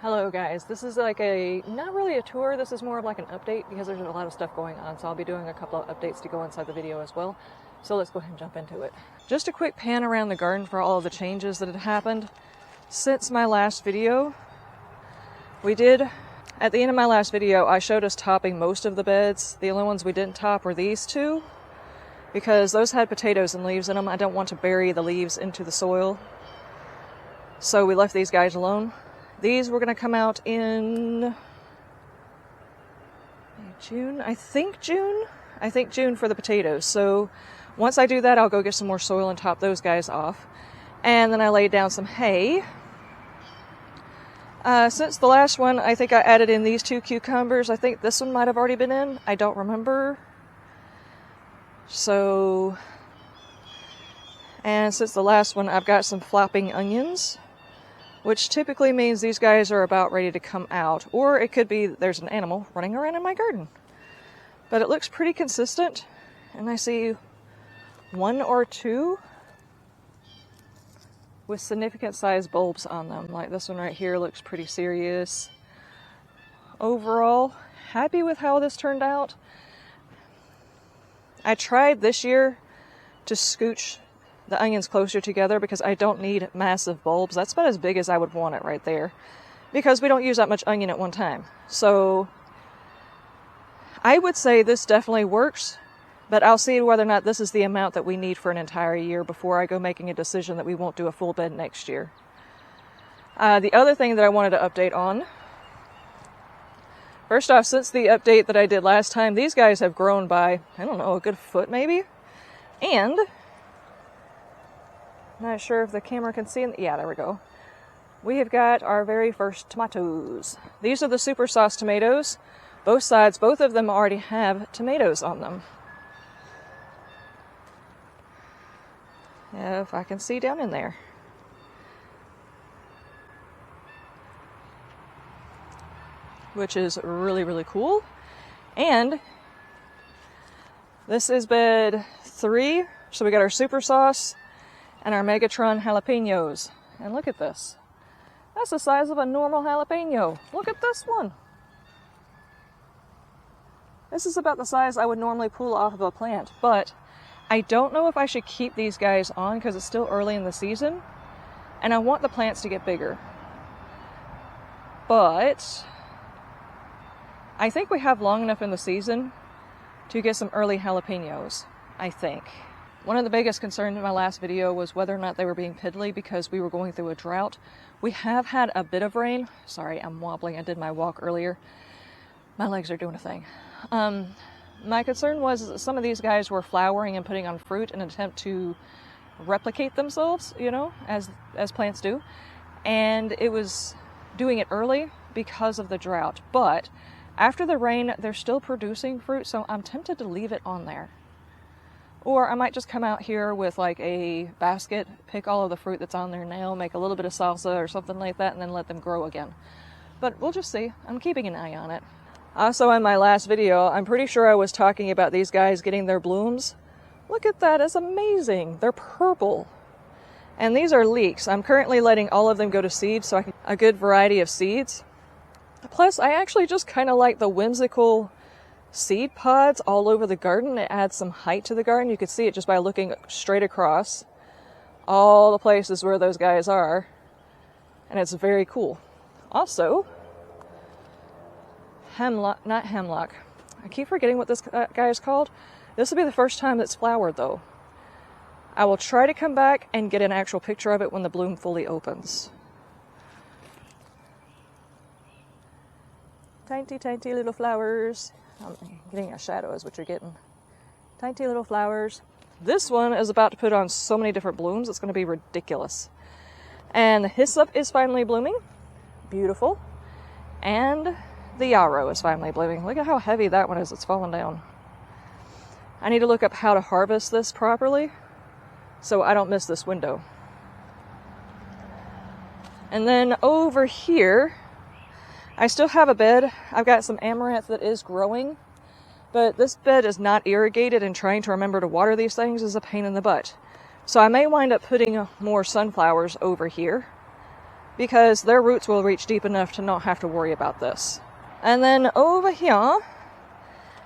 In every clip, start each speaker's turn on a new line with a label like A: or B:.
A: Hello guys, this is like not really a tour, this is more of like an update because there's a lot of stuff going on, so I'll be doing a couple of updates to go inside the video as well. So let's go ahead and jump into it. Just a quick pan around the garden for all of the changes that had happened since my last video. At the end of my last video, I showed us topping most of the beds. The only ones we didn't top were these two, because those had potatoes and leaves in them. I don't want to bury the leaves into the soil, so we left these guys alone. These were going to come out in June. I think June for the potatoes. So once I do that, I'll go get some more soil and top those guys off. And then I laid down some hay. Since the last one, I think I added in these two cucumbers. I think this one might have already been in. I don't remember. And since the last one, I've got some flopping onions, which typically means these guys are about ready to come out. Or it could be there's an animal running around in my garden. But it looks pretty consistent. And I see one or two with significant size bulbs on them. Like this one right here looks pretty serious. Overall, happy with how this turned out. I tried this year to scooch the onions closer together because I don't need massive bulbs. That's about as big as I would want it right there, because we don't use that much onion at one time. So I would say this definitely works, but I'll see whether or not this is the amount that we need for an entire year before I go making a decision that we won't do a full bed next year. The other thing that I wanted to update on, first off, since the update that I did last time, these guys have grown by, I don't know, a good foot maybe. And not sure if the camera can see. Yeah, there we go. We have got our very first tomatoes. These are the super sauce tomatoes. Both sides, both of them already have tomatoes on them. If I can see down in there. Which is really, really cool. And this is bed 3. So we got our super sauce and our Megatron jalapenos. And look at this. That's the size of a normal jalapeno. Look at this one. This is about the size I would normally pull off of a plant, but I don't know if I should keep these guys on because it's still early in the season, and I want the plants to get bigger. But I think we have long enough in the season to get some early jalapenos, I think. One of the biggest concerns in my last video was whether or not they were being piddly because we were going through a drought. We have had a bit of rain. Sorry, I'm wobbling. I did my walk earlier. My legs are doing a thing. My concern was that some of these guys were flowering and putting on fruit in an attempt to replicate themselves, you know, as plants do. And it was doing it early because of the drought. But after the rain, they're still producing fruit, so I'm tempted to leave it on there. Or I might just come out here with like a basket, pick all of the fruit that's on there now, make a little bit of salsa or something like that, and then let them grow again. But we'll just see. I'm keeping an eye on it. Also, in my last video, I'm pretty sure I was talking about these guys getting their blooms. Look at that, it's amazing. They're purple. And these are leeks. I'm currently letting all of them go to seed so I can get a good variety of seeds. Plus, I actually just kind of like the whimsical seed pods all over the garden. It adds some height to the garden. You can see it just by looking straight across all the places where those guys are. And it's very cool. Also, not hemlock. I keep forgetting what this guy is called. This will be the first time it's flowered though. I will try to come back and get an actual picture of it when the bloom fully opens. Tiny, tiny little flowers. I'm getting a shadow is what you're getting. Tiny little flowers. This one is about to put on so many different blooms. It's going to be ridiculous. And the hyssop is finally blooming. Beautiful. And the yarrow is finally blooming. Look at how heavy that one is. It's fallen down. I need to look up how to harvest this properly so I don't miss this window. And then over here, I still have a bed. I've got some amaranth that is growing, but this bed is not irrigated, and trying to remember to water these things is a pain in the butt. So I may wind up putting more sunflowers over here because their roots will reach deep enough to not have to worry about this. And then over here,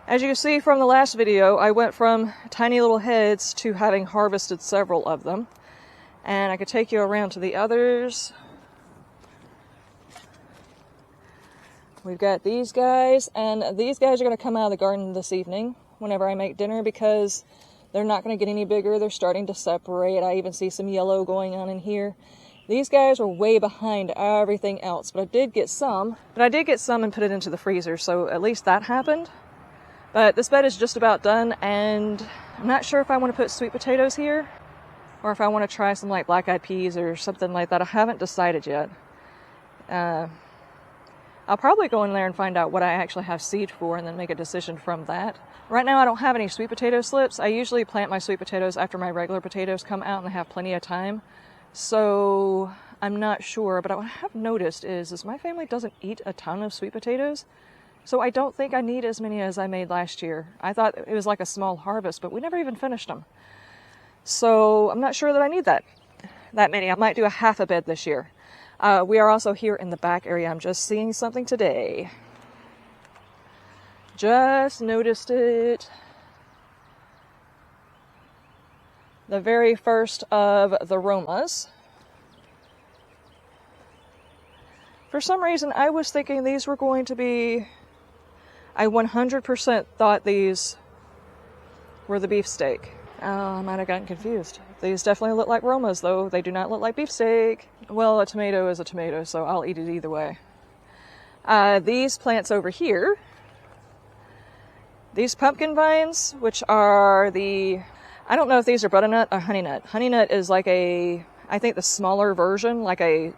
A: as you can see from the last video, I went from tiny little heads to having harvested several of them. And I could take you around to the others. We've got these guys, and these guys are going to come out of the garden this evening whenever I make dinner because they're not going to get any bigger. They're starting to separate. I even see some yellow going on in here. These guys are way behind everything else, but I did get some and put it into the freezer, so at least that happened. But this bed is just about done, and I'm not sure if I want to put sweet potatoes here or if I want to try some like black-eyed peas or something like that. I haven't decided yet. I'll probably go in there and find out what I actually have seed for and then make a decision from that. Right now I don't have any sweet potato slips. I usually plant my sweet potatoes after my regular potatoes come out and I have plenty of time. So I'm not sure, but what I have noticed is my family doesn't eat a ton of sweet potatoes. So I don't think I need as many as I made last year. I thought it was like a small harvest, but we never even finished them. So I'm not sure that I need that many. I might do a half a bed this year. We are also here in the back area. I'm just seeing something today. Just noticed it. The very first of the Romas. For some reason, I was thinking these were going to be... I 100% thought these were the beefsteak. I might have gotten confused. These definitely look like Romas, though. They do not look like beefsteak. Well, a tomato is a tomato, so I'll eat it either way. These plants over here, these pumpkin vines, which are the... I don't know if these are butternut or honey nut. Honey nut is like I think the smaller version, like a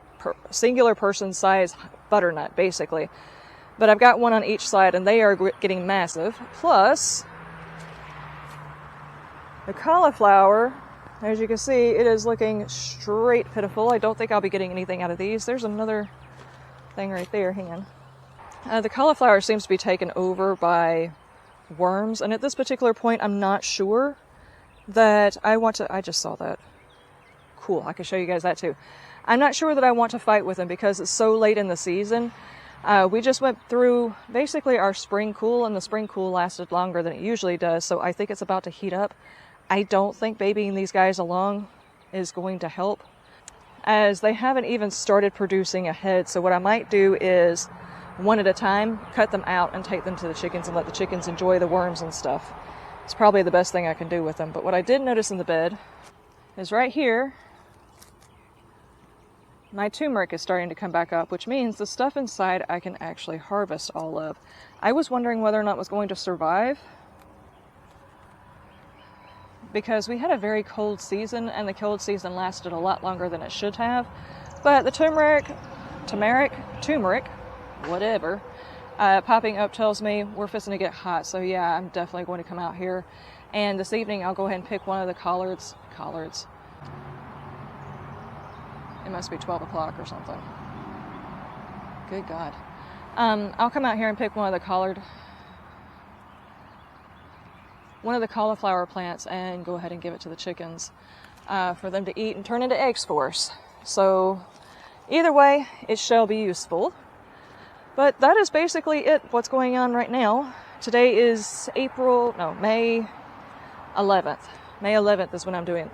A: singular person size butternut, basically. But I've got one on each side, and they are getting massive. Plus, the cauliflower, as you can see, it is looking straight pitiful. I don't think I'll be getting anything out of these. There's another thing right there. Hang on. The cauliflower seems to be taken over by worms, and at this particular point, I'm not sure that I want to... I just saw that. Cool, I can show you guys that too. I'm not sure that I want to fight with them because it's so late in the season. We just went through basically our spring cool, and the spring cool lasted longer than it usually does, so I think it's about to heat up. I don't think babying these guys along is going to help, as they haven't even started producing a head. So what I might do is, one at a time, cut them out and take them to the chickens and let the chickens enjoy the worms and stuff. It's probably the best thing I can do with them. But what I did notice in the bed is right here, my turmeric is starting to come back up, which means the stuff inside I can actually harvest all of. I was wondering whether or not it was going to survive, because we had a very cold season, and the cold season lasted a lot longer than it should have. But the turmeric, whatever, popping up tells me we're fixing to get hot. So yeah, I'm definitely going to come out here. And this evening I'll go ahead and pick one of the collards. It must be 12 o'clock or something. Good God. I'll come out here and pick one of the cauliflower plants and go ahead and give it to the chickens for them to eat and turn into eggs for us. So either way, it shall be useful. But that is basically it, what's going on right now. Today is May 11th. May 11th is when I'm doing...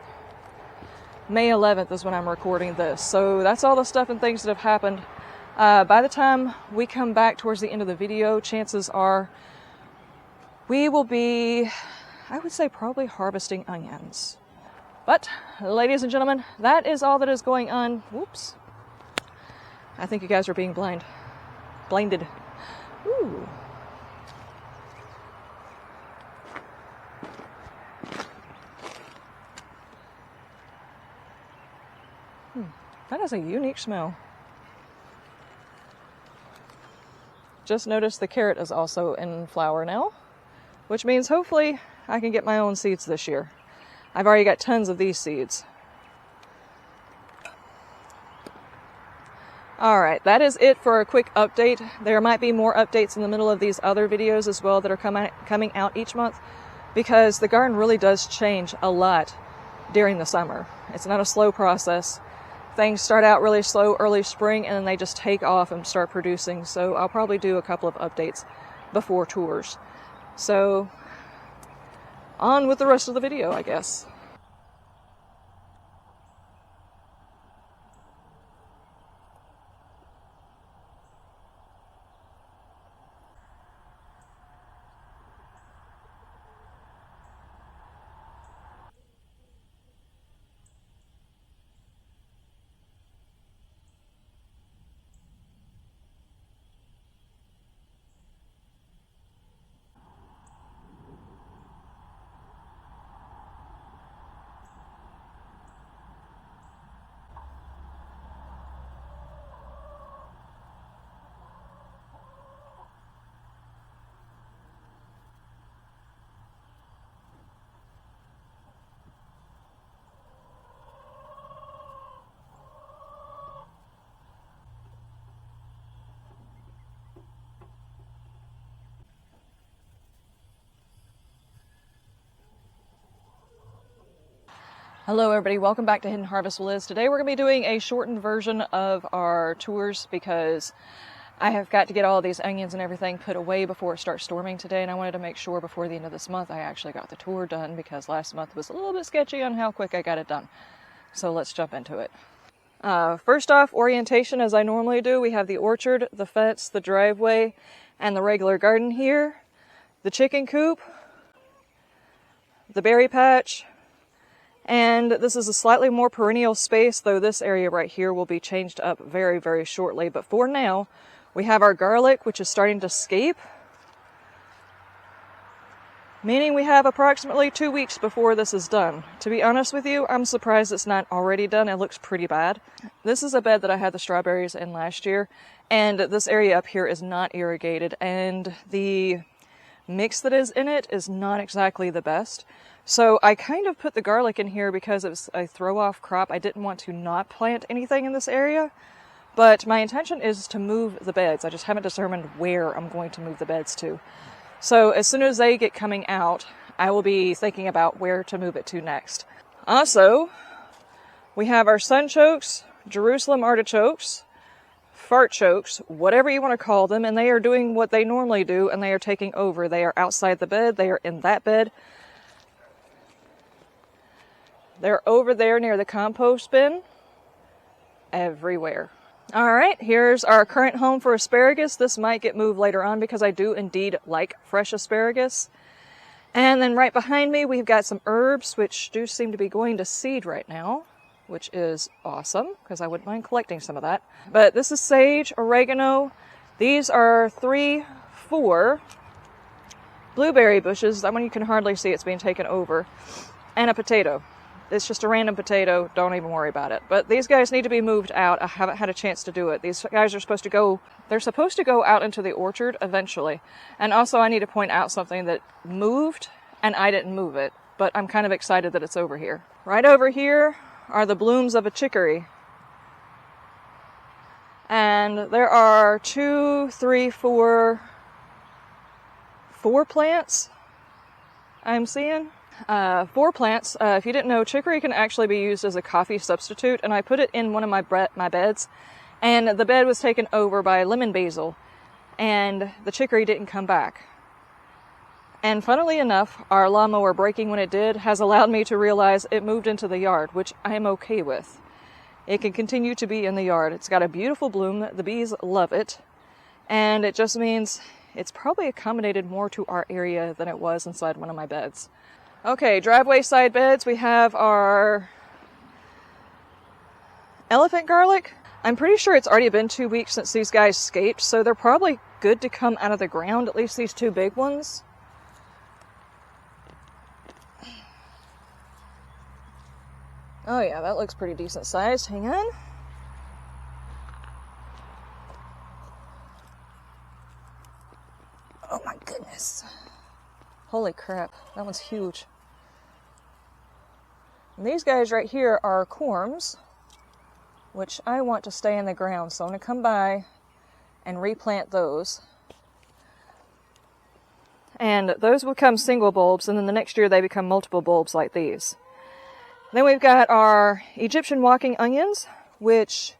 A: May 11th is when I'm recording this. So that's all the stuff and things that have happened. By the time we come back towards the end of the video, chances are we will be, I would say, probably harvesting onions. But, ladies and gentlemen, that is all that is going on. Whoops. I think you guys are being blinded. Ooh. That is a unique smell. Just noticed the carrot is also in flower now, which means hopefully I can get my own seeds this year. I've already got tons of these seeds. Alright, that is it for a quick update. There might be more updates in the middle of these other videos as well that are coming out each month, because the garden really does change a lot during the summer. It's not a slow process. things start out really slow early spring and then they just take off and start producing. So I'll probably do a couple of updates before tours. So on with the rest of the video, I guess. Hello everybody, welcome back to Hidden Harvest with Liz. Today we're going to be doing a shortened version of our tours because I have got to get all of these onions and everything put away before it starts storming today, and I wanted to make sure before the end of this month I actually got the tour done because last month was a little bit sketchy on how quick I got it done. So let's jump into it. First off, orientation as I normally do. We have the orchard, the fence, the driveway, and the regular garden here. The chicken coop, the berry patch, and this is a slightly more perennial space, though this area right here will be changed up very, very shortly. But for now, we have our garlic, which is starting to scape, meaning we have approximately 2 weeks before this is done. To be honest with you, I'm surprised it's not already done. It looks pretty bad. This is a bed that I had the strawberries in last year, and this area up here is not irrigated, and the mix that is in it is not exactly the best. So I kind of put the garlic in here because it was a throw-off crop. I didn't want to not plant anything in this area, but my intention is to move the beds. I just haven't determined where I'm going to move the beds to. So as soon as they get coming out, I will be thinking about where to move it to next. Also, we have our sunchokes, Jerusalem artichokes, fartchokes, whatever you want to call them, and they are doing what they normally do, and they are taking over. They are outside the bed. They are in that bed. They're over there near the compost bin. Everywhere. Alright, here's our current home for asparagus. This might get moved later on because I do indeed like fresh asparagus. And then right behind me we've got some herbs which do seem to be going to seed right now, which is awesome because I wouldn't mind collecting some of that. But this is sage, oregano. These are 4 blueberry bushes. That one you can hardly see, it's being taken over. And a potato. It's just a random potato, don't even worry about it. But these guys need to be moved out. I haven't had a chance to do it. These guys are supposed to go, they're supposed to go out into the orchard eventually. And also I need to point out something that moved, and I didn't move it. But I'm kind of excited that it's over here. Right over here are the blooms of a chicory. And there are 4 plants I'm seeing. 4 plants. If you didn't know, chicory can actually be used as a coffee substitute, and I put it in one of my beds, and the bed was taken over by lemon basil, and the chicory didn't come back. And funnily enough, our lawnmower breaking when it did has allowed me to realize it moved into the yard, which I am okay with. It can continue to be in the yard. It's got a beautiful bloom. The bees love it, and it just means it's probably accommodated more to our area than it was inside one of my beds. Okay, driveway side beds, we have our elephant garlic. I'm pretty sure it's already been 2 weeks since these guys scaped, so they're probably good to come out of the ground, at least these 2 big ones. Oh yeah, that looks pretty decent sized. Hang on. Oh my goodness. Holy crap, that one's huge. And these guys right here are corms, which I want to stay in the ground, so I'm going to come by and replant those. And those become single bulbs, and then the next year they become multiple bulbs like these. Then we've got our Egyptian walking onions, which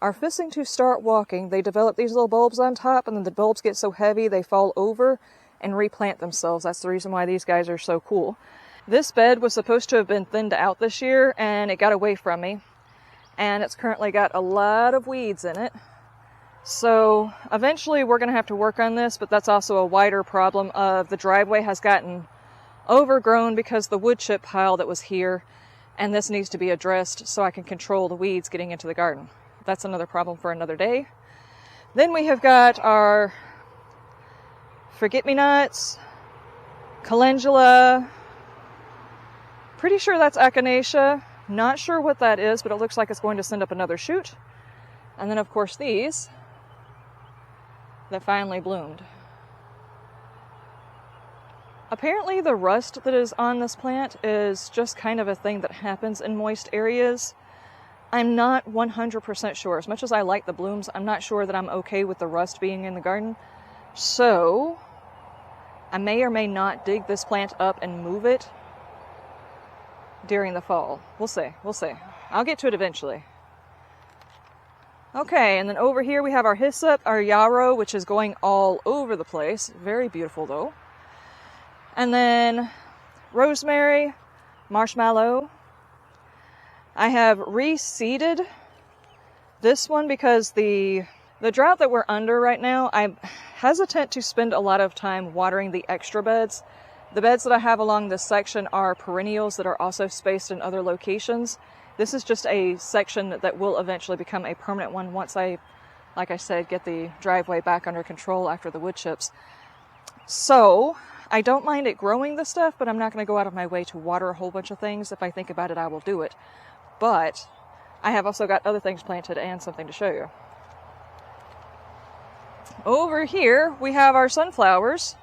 A: are fixing to start walking. They develop these little bulbs on top, and then the bulbs get so heavy they fall over and replant themselves. That's the reason why these guys are so cool. This bed was supposed to have been thinned out this year, and it got away from me. And it's currently got a lot of weeds in it. So eventually we're going to have to work on this, but that's also a wider problem of the driveway has gotten overgrown because the wood chip pile that was here, and this needs to be addressed so I can control the weeds getting into the garden. That's another problem for another day. Then we have got our forget-me-nots, calendula. Pretty sure that's echinacea. Not sure what that is, but it looks like it's going to send up another shoot. And then, of course, these that finally bloomed. Apparently, the rust that is on this plant is just kind of a thing that happens in moist areas. I'm not 100% sure. As much as I like the blooms, I'm not sure that I'm okay with the rust being in the garden. So, I may or may not dig this plant up and move it during the fall. We'll see. We'll see. I'll get to it eventually. Okay, and then over here we have our hyssop, our yarrow, which is going all over the place. Very beautiful though. And then rosemary, marshmallow. I have reseeded this one because the drought that we're under right now, I'm hesitant to spend a lot of time watering the extra beds. The beds that I have along this section are perennials that are also spaced in other locations. This is just a section that will eventually become a permanent one once I, like I said, get the driveway back under control after the wood chips. So, I don't mind it growing this stuff, but I'm not going to go out of my way to water a whole bunch of things. If I think about it, I will do it. But I have also got other things planted and something to show you. Over here, we have our sunflowers.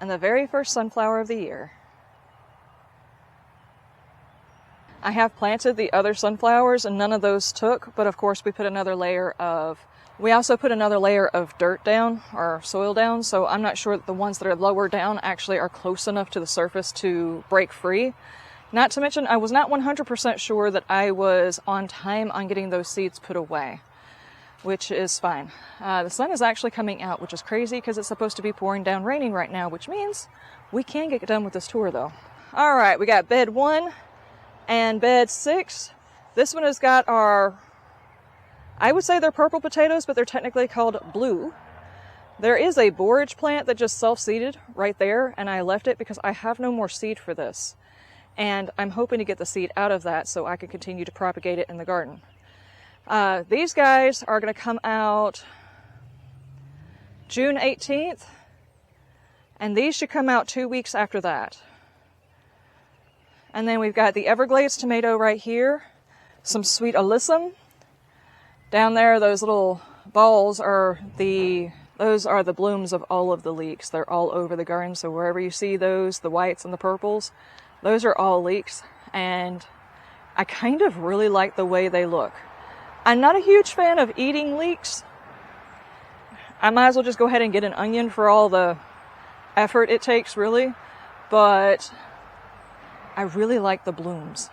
A: And the very first sunflower of the year. I have planted the other sunflowers and none of those took, but of course we also put another layer of dirt down, or soil down, so I'm not sure that the ones that are lower down actually are close enough to the surface to break free. Not to mention, I was not 100% sure that I was on time on getting those seeds put away, which is fine. The sun is actually coming out, which is crazy because it's supposed to be pouring down raining right now, which means we can get done with this tour though. All right, we got bed 1 and bed 6. This one has got our, I would say they're purple potatoes, but they're technically called blue. There is a borage plant that just self-seeded right there, and I left it because I have no more seed for this. And I'm hoping to get the seed out of that so I can continue to propagate it in the garden. These guys are going to come out June 18th, and these should come out 2 weeks after that. And then we've got the Everglades tomato right here, some sweet alyssum. Down there, those little balls are the blooms of all of the leeks. They're all over the garden, so wherever you see those, the whites and the purples, those are all leeks, and I kind of really like the way they look. I'm not a huge fan of eating leeks. I might as well just go ahead and get an onion for all the effort it takes, really. But I really like the blooms.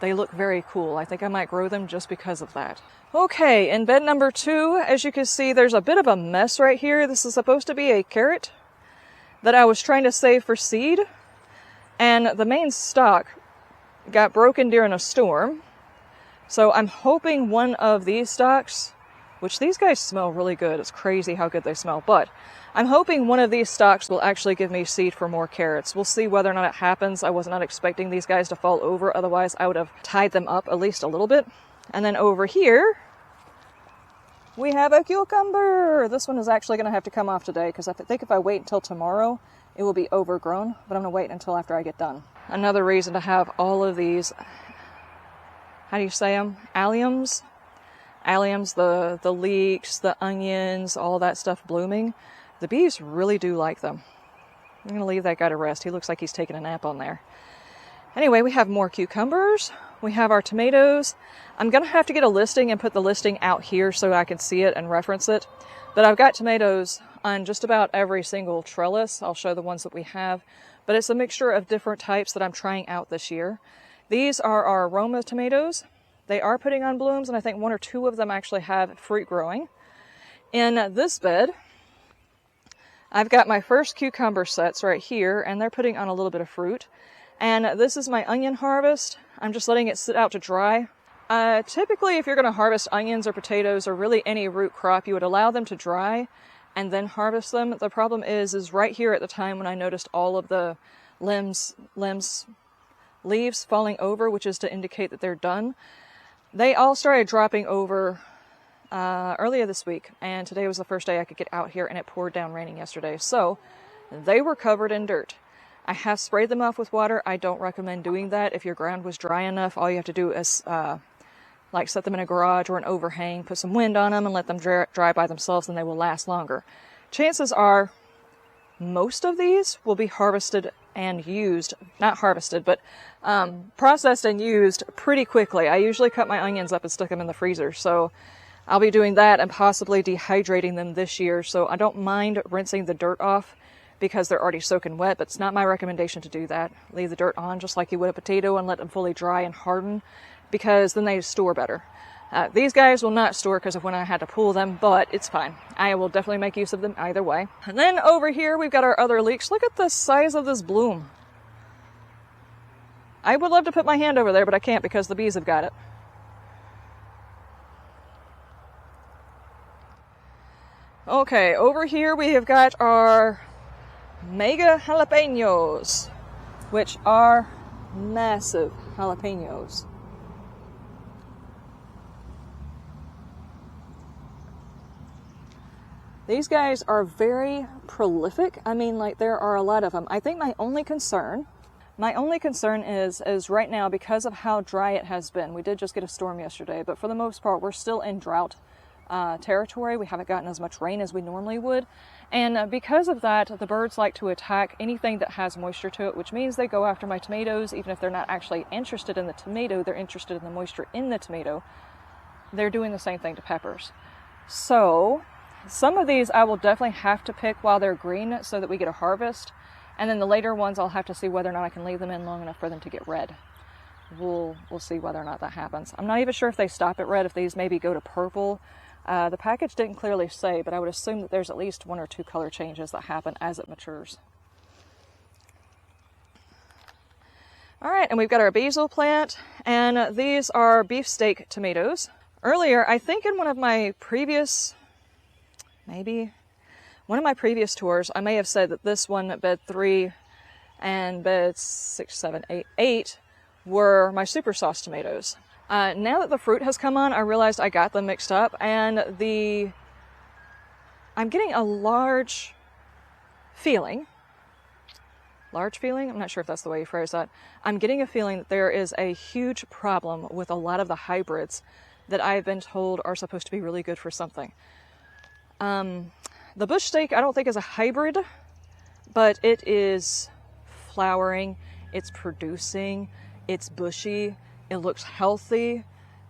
A: They look very cool. I think I might grow them just because of that. Okay, in bed number 2, as you can see, there's a bit of a mess right here. This is supposed to be a carrot that I was trying to save for seed. And the main stalk got broken during a storm. So I'm hoping one of these stalks, which these guys smell really good. It's crazy how good they smell. But I'm hoping one of these stalks will actually give me seed for more carrots. We'll see whether or not it happens. I was not expecting these guys to fall over. Otherwise, I would have tied them up at least a little bit. And then over here, we have a cucumber. This one is actually going to have to come off today because I think if I wait until tomorrow, it will be overgrown. But I'm going to wait until after I get done. Another reason to have all of these, how do you say them? Alliums? Alliums, the leeks, the onions, all that stuff blooming. The bees really do like them. I'm going to leave that guy to rest. He looks like he's taking a nap on there. Anyway, we have more cucumbers. We have our tomatoes. I'm going to have to get a listing and put the listing out here so I can see it and reference it. But I've got tomatoes on just about every single trellis. I'll show the ones that we have. But it's a mixture of different types that I'm trying out this year. These are our Roma tomatoes. They are putting on blooms, and I think 1 or 2 of them actually have fruit growing. In this bed, I've got my first cucumber sets right here, and they're putting on a little bit of fruit. And this is my onion harvest. I'm just letting it sit out to dry. Typically, if you're going to harvest onions or potatoes or really any root crop, you would allow them to dry and then harvest them. The problem is right here at the time when I noticed all of the leaves falling over, which is to indicate that they're done, they all started dropping over earlier this week, and today was the first day I could get out here, and it poured down raining yesterday, so they were covered in dirt. I have sprayed them off with water. I don't recommend doing that. If your ground was dry enough, all you have to do is like set them in a garage or an overhang, put some wind on them, and let them dry by themselves, and they will last longer. Chances are most of these will be harvested and used, not harvested, but processed and used pretty quickly. I usually cut my onions up and stick them in the freezer, so I'll be doing that and possibly dehydrating them this year. So I don't mind rinsing the dirt off because they're already soaking wet, but it's not my recommendation to do that. Leave the dirt on just like you would a potato and let them fully dry and harden, because then they store better. These guys will not store because of when I had to pull them, but it's fine. I will definitely make use of them either way. And then over here, we've got our other leeks. Look at the size of this bloom. I would love to put my hand over there, but I can't because the bees have got it. Okay, over here we have got our mega jalapenos, which are massive jalapenos. These guys are very prolific. I mean, like, there are a lot of them. I think my only concern is right now, because of how dry it has been. We did just get a storm yesterday, but for the most part, we're still in drought territory. We haven't gotten as much rain as we normally would. And because of that, the birds like to attack anything that has moisture to it, which means they go after my tomatoes. Even if they're not actually interested in the tomato, they're interested in the moisture in the tomato. They're doing the same thing to peppers. So some of these I will definitely have to pick while they're green so that we get a harvest. And then the later ones, I'll have to see whether or not I can leave them in long enough for them to get red. We'll see whether or not that happens. I'm not even sure if they stop at red, if these maybe go to purple. The package didn't clearly say, but I would assume that there's at least 1 or 2 color changes that happen as it matures. All right, and we've got our basil plant, and these are beefsteak tomatoes. Earlier, I think in one of my previous tours, I may have said that this one, bed 3 and bed 6, 7, 8 were my super sauce tomatoes. Now that the fruit has come on, I realized I got them mixed up, and I'm getting a large feeling, I'm not sure if that's the way you phrase that. I'm getting a feeling that there is a huge problem with a lot of the hybrids that I've been told are supposed to be really good for something. The bush steak I don't think is a hybrid, but it is flowering, it's producing, it's bushy, it looks healthy.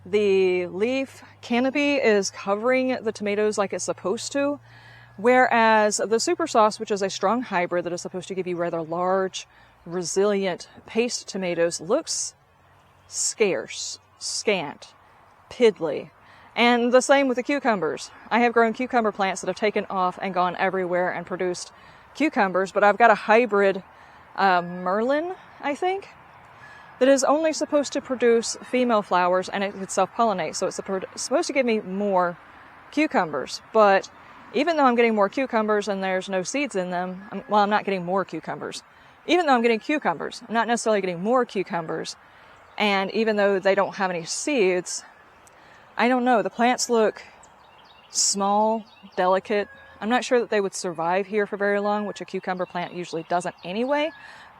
A: The leaf canopy is covering the tomatoes like it's supposed to, whereas the super sauce, which is a strong hybrid that is supposed to give you rather large, resilient paste tomatoes, looks scarce, scant, piddly. And the same with the cucumbers. I have grown cucumber plants that have taken off and gone everywhere and produced cucumbers, but I've got a hybrid Merlin, I think, that is only supposed to produce female flowers, and it could self-pollinate, so it's supposed to give me more cucumbers. But even though I'm getting more cucumbers and there's no seeds in them, I'm not getting more cucumbers. Even though I'm getting cucumbers, I'm not necessarily getting more cucumbers, and even though they don't have any seeds, I don't know, the plants look small, delicate. I'm not sure that they would survive here for very long, which a cucumber plant usually doesn't anyway,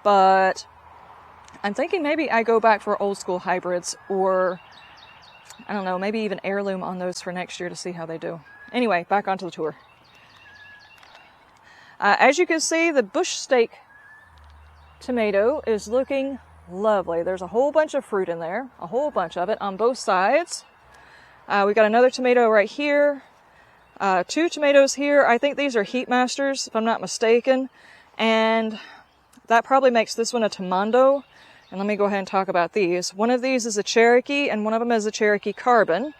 A: but I'm thinking maybe I go back for old school hybrids, or I don't know, maybe even heirloom on those for next year to see how they do. Anyway, back onto the tour. As you can see, the bush steak tomato is looking lovely. There's a whole bunch of fruit in there, a whole bunch of it on both sides. We've got another tomato right here, 2 tomatoes here. I think these are Heat Masters, if I'm not mistaken, and that probably makes this one a Tamando. And let me go ahead and talk about these. One of these is a Cherokee, and one of them is a Cherokee Carbon.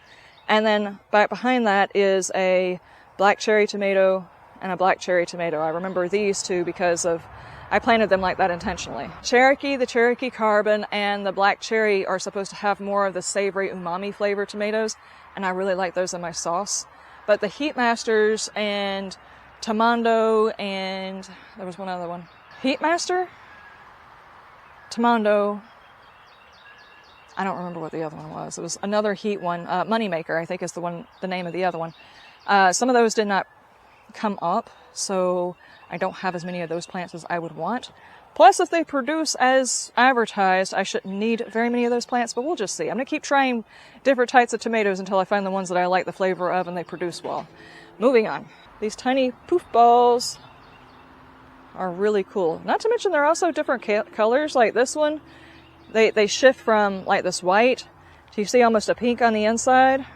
A: And then back behind that is a black cherry tomato and a black cherry tomato. I remember these two because I planted them like that intentionally. Cherokee, the Cherokee Carbon, and the black cherry are supposed to have more of the savory umami flavor tomatoes, and I really like those in my sauce. But the Heatmasters and Tamando, and there was one other one. Heatmaster, Tamando, I don't remember what the other one was. It was another heat one. Moneymaker, I think is the name of the other one. Some of those did not come up, so I don't have as many of those plants as I would want. Plus, if they produce as advertised, I shouldn't need very many of those plants, but we'll just see. I'm going to keep trying different types of tomatoes until I find the ones that I like the flavor of and they produce well. Moving on. These tiny poof balls are really cool. Not to mention they're also different colors, like this one. They shift from like this white to you see almost a pink on the inside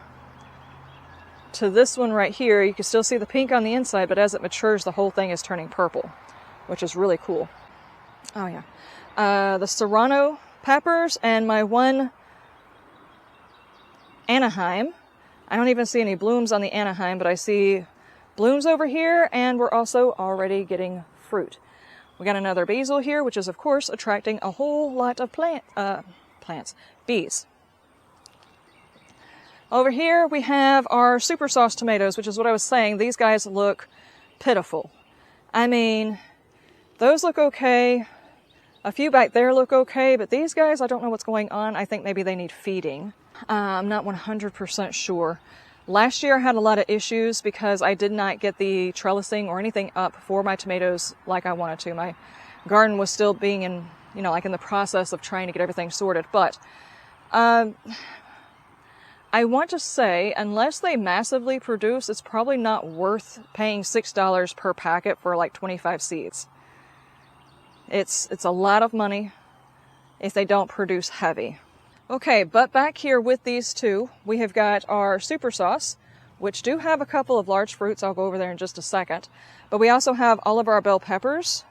A: to this one right here. You can still see the pink on the inside, but as it matures, the whole thing is turning purple, which is really cool. Oh yeah. The Serrano peppers and my one Anaheim. I don't even see any blooms on the Anaheim, but I see blooms over here, and we're also already getting fruit. We got another basil here, which is of course attracting a whole lot of bees. Over here we have our super sauce tomatoes, which is what I was saying. These guys look pitiful. I mean, those look okay. A few back there look okay, but these guys, I don't know what's going on. I think maybe they need feeding. I'm not 100% sure. Last year I had a lot of issues because I did not get the trellising or anything up for my tomatoes like I wanted to. My garden was still being in, like in the process of trying to get everything sorted. But I want to say, unless they massively produce, it's probably not worth paying $6 per packet for like 25 seeds. It's a lot of money if they don't produce heavy. Okay, but back here with these two, we have got our super sauce, which do have a couple of large fruits. I'll go over there in just a second. But we also have all of our bell peppers,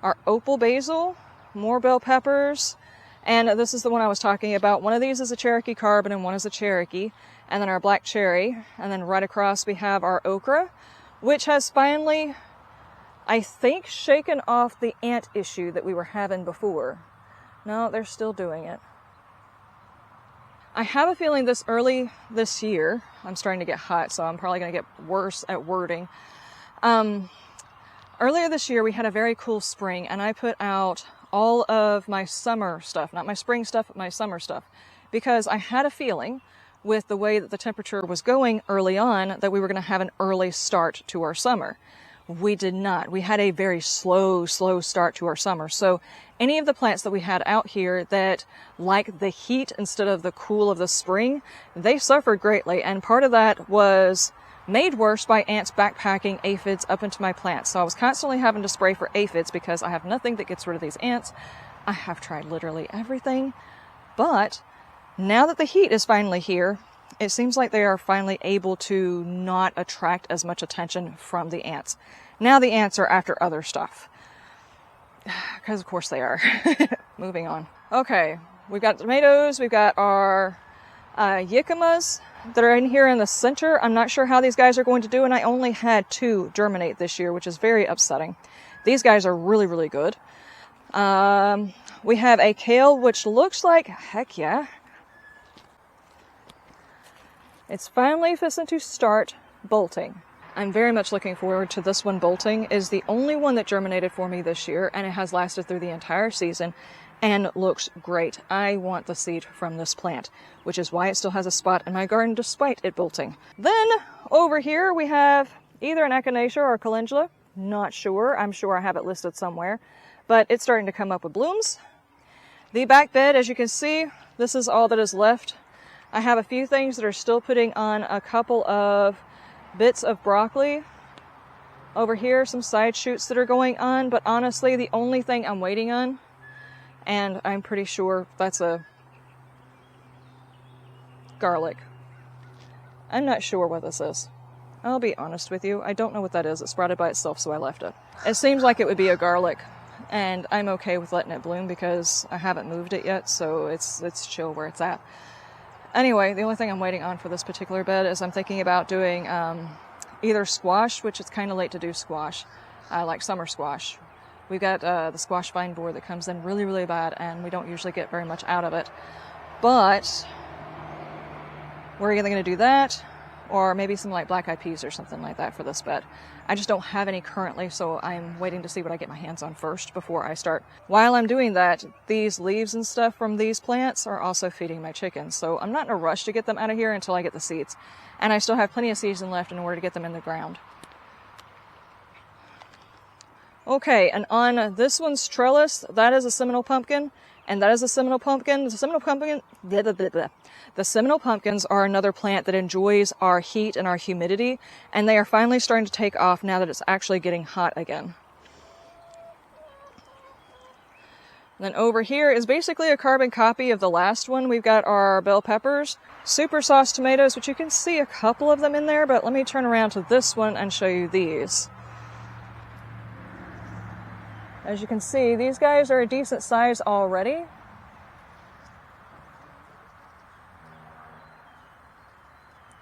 A: our opal basil, more bell peppers, and this is the one I was talking about. One of these is a Cherokee Carbon and one is a Cherokee, and then our black cherry, and then right across we have our okra, which has finally, I think, shaken off the ant issue that we were having before. No, they're still doing it. I have a feeling this early this year, I'm starting to get hot, so I'm probably going to get worse at wording. Earlier this year, we had a very cool spring, and I put out all of my summer stuff, not my spring stuff, but my summer stuff, because I had a feeling with the way that the temperature was going early on that we were going to have an early start to our summer. We did not. We had a very slow start to our summer. So any of the plants that we had out here that like the heat instead of the cool of the spring, they suffered greatly. And part of that was made worse by ants backpacking aphids up into my plants. So I was constantly having to spray for aphids because I have nothing that gets rid of these ants. I have tried literally everything. But now that the heat is finally here, it seems like they are finally able to not attract as much attention from the ants. Now the ants are after other stuff. Because of course they are. Moving on. Okay, we've got tomatoes, we've got our jicamas that are in here in the center. I'm not sure how these guys are going to do, and I only had 2 germinate this year, which is very upsetting. These guys are really, really good. We have a kale, which looks like, heck yeah, it's finally fixing to start bolting. I'm very much looking forward to this one bolting. It is the only one that germinated for me this year, and it has lasted through the entire season and looks great. I want the seed from this plant, which is why it still has a spot in my garden despite it bolting. Then over here we have either an echinacea or a calendula. Not sure. I'm sure I have it listed somewhere, but it's starting to come up with blooms. The back bed, as you can see, this is all that is left. I have a few things that are still putting on a couple of bits of broccoli. Over here, some side shoots that are going on, but honestly, the only thing I'm waiting on, and I'm pretty sure that's a garlic. I'm not sure what this is. I'll be honest with you. I don't know what that is. It sprouted by itself, so I left it. It seems like it would be a garlic. and I'm okay with letting it bloom because I haven't moved it yet, so it's chill where it's at. Anyway, the only thing I'm waiting on for this particular bed is I'm thinking about doing either squash, which it's kind of late to do squash, like summer squash. We've got the squash vine borer that comes in really, really bad, and we don't usually get very much out of it. But we're either going to do that, or maybe some like black eyed peas or something like that for this bed. I just don't have any currently, so I'm waiting to see what I get my hands on first before I start. While I'm doing that, these leaves and stuff from these plants are also feeding my chickens, so I'm not in a rush to get them out of here until I get the seeds. And I still have plenty of season left in order to get them in the ground. Okay, and on this one's trellis, that is a Seminole pumpkin, and that is a Seminole pumpkin. The Seminole pumpkin, The Seminole pumpkins are another plant that enjoys our heat and our humidity, and they are finally starting to take off now that it's actually getting hot again. And then over here is basically a carbon copy of the last one. We've got our bell peppers, super sauce tomatoes, which you can see a couple of them in there, but let me turn around to this one and show you these. As you can see, these guys are a decent size already.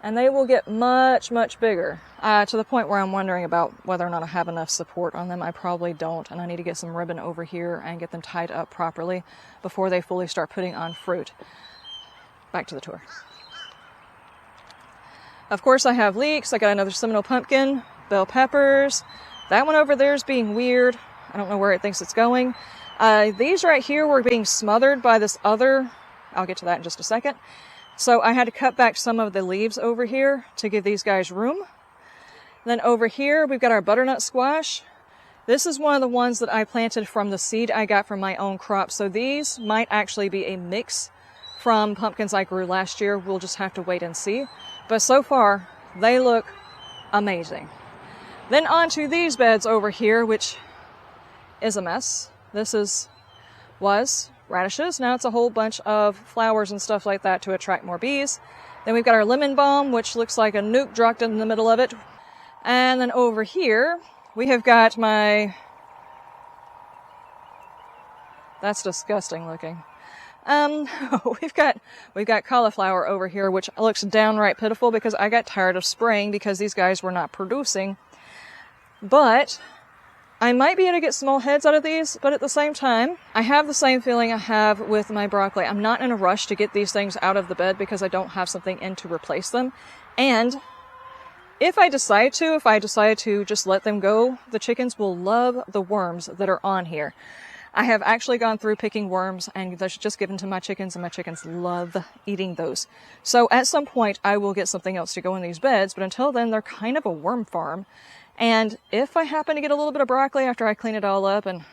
A: And they will get much, much bigger, to the point where I'm wondering about whether or not I have enough support on them. I probably don't, and I need to get some ribbon over here and get them tied up properly before they fully start putting on fruit. Back to the tour. Of course, I have leeks. I got another Seminole pumpkin, bell peppers. That one over there is being weird. I don't know where it thinks it's going. These right here were being smothered by this other. I'll get to that in just a second. So I had to cut back some of the leaves over here to give these guys room. Then over here, we've got our butternut squash. This is one of the ones that I planted from the seed I got from my own crop. So these might actually be a mix from pumpkins I grew last year. We'll just have to wait and see. But so far, they look amazing. Then onto these beds over here, which is a mess. This was radishes. Now it's a whole bunch of flowers and stuff like that to attract more bees. Then we've got our lemon balm, which looks like a nuke dropped in the middle of it. And then over here, we have got my... That's disgusting looking. We've got cauliflower over here, which looks downright pitiful because I got tired of spraying because these guys were not producing. But I might be able to get small heads out of these, but at the same time, I have the same feeling I have with my broccoli. I'm not in a rush to get these things out of the bed because I don't have something in to replace them. And if I decide to just let them go, the chickens will love the worms that are on here. I have actually gone through picking worms and they're just given to my chickens, and my chickens love eating those. So at some point, I will get something else to go in these beds, but until then, they're kind of a worm farm. And if I happen to get a little bit of broccoli after I clean it all up and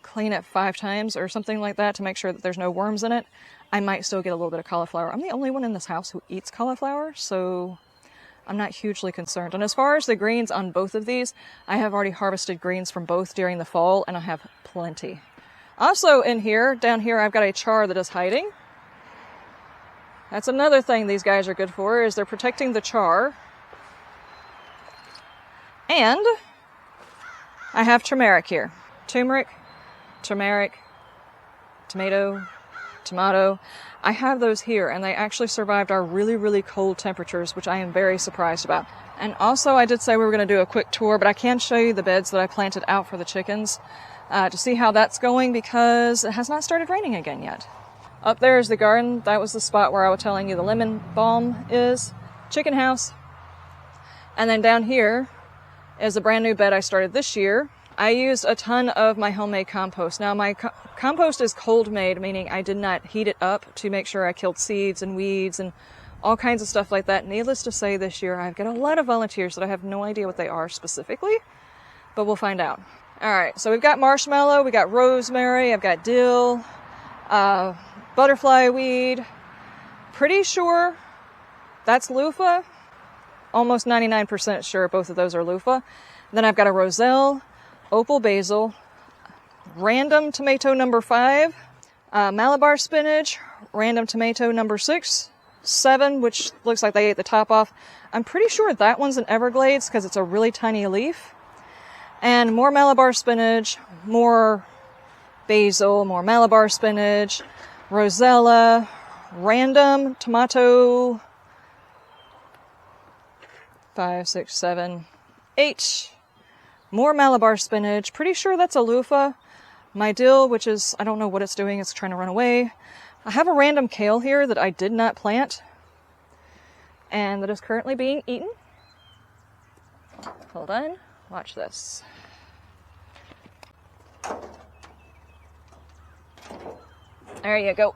A: clean it 5 times or something like that to make sure that there's no worms in it, I might still get a little bit of cauliflower. I'm the only one in this house who eats cauliflower, so I'm not hugely concerned. And as far as the greens on both of these, I have already harvested greens from both during the fall, and I have plenty. Also in here, down here, I've got a char that is hiding. That's another thing these guys are good for, is they're protecting the char. And I have turmeric here. Turmeric, tomato. I have those here, and they actually survived our really, really cold temperatures, which I am very surprised about. And also, I did say we were going to do a quick tour, but I can show you the beds that I planted out for the chickens to see how that's going, because it has not started raining again yet. Up there is the garden. That was the spot where I was telling you the lemon balm is. Chicken house. And then down here is a brand new bed I started this year. I used a ton of my homemade compost. Now, my compost is cold made, meaning I did not heat it up to make sure I killed seeds and weeds and all kinds of stuff like that. Needless to say, this year I've got a lot of volunteers that I have no idea what they are specifically, but we'll find out. All right, so we've got marshmallow, we got rosemary, I've got dill, butterfly weed. Pretty sure that's loofah. Almost 99% sure both of those are loofah. Then I've got a roselle, opal basil, random tomato number 5, Malabar spinach, random tomato number 6, 7, which looks like they ate the top off. I'm pretty sure that one's an Everglades because it's a really tiny leaf. And more Malabar spinach, more basil, more Malabar spinach, rosella, random tomato, 5, 6, 7, 8. More Malabar spinach. Pretty sure that's a loofah. My dill, which is, I don't know what it's doing. It's trying to run away. I have a random kale here that I did not plant and that is currently being eaten. Hold on. Watch this. There you go.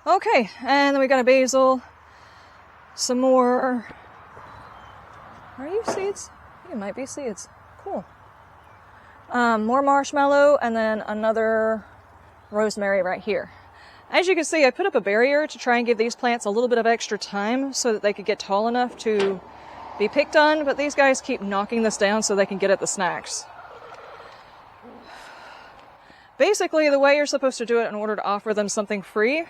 A: Okay, and then we got a basil. Some more. Are you seeds? You might be seeds. Cool. More marshmallow, and then another rosemary right here. As you can see, I put up a barrier to try and give these plants a little bit of extra time so that they could get tall enough to be picked on, but these guys keep knocking this down so they can get at the snacks. Basically, the way you're supposed to do it in order to offer them something free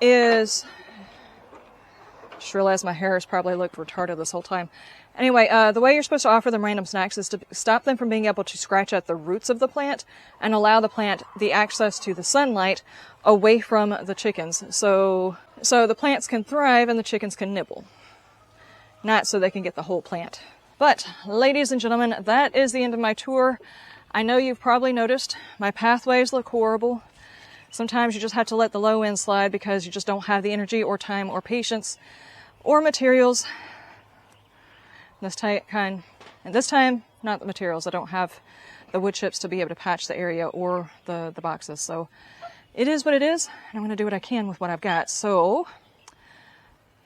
A: is... Just realized my hair has probably looked retarded this whole time. Anyway, the way you're supposed to offer them random snacks is to stop them from being able to scratch at the roots of the plant and allow the plant the access to the sunlight away from the chickens. So the plants can thrive and the chickens can nibble. Not so they can get the whole plant. But, ladies and gentlemen, that is the end of my tour. I know you've probably noticed my pathways look horrible. Sometimes you just have to let the low end slide because you just don't have the energy or time or patience or materials. This time, not the materials. I don't have the wood chips to be able to patch the area or the boxes. So it is what it is, and I'm going to do what I can with what I've got. So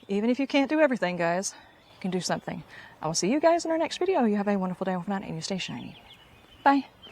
A: even if you can't do everything, guys, you can do something. I will see you guys in our next video. You have a wonderful day, and you stay shiny. Bye.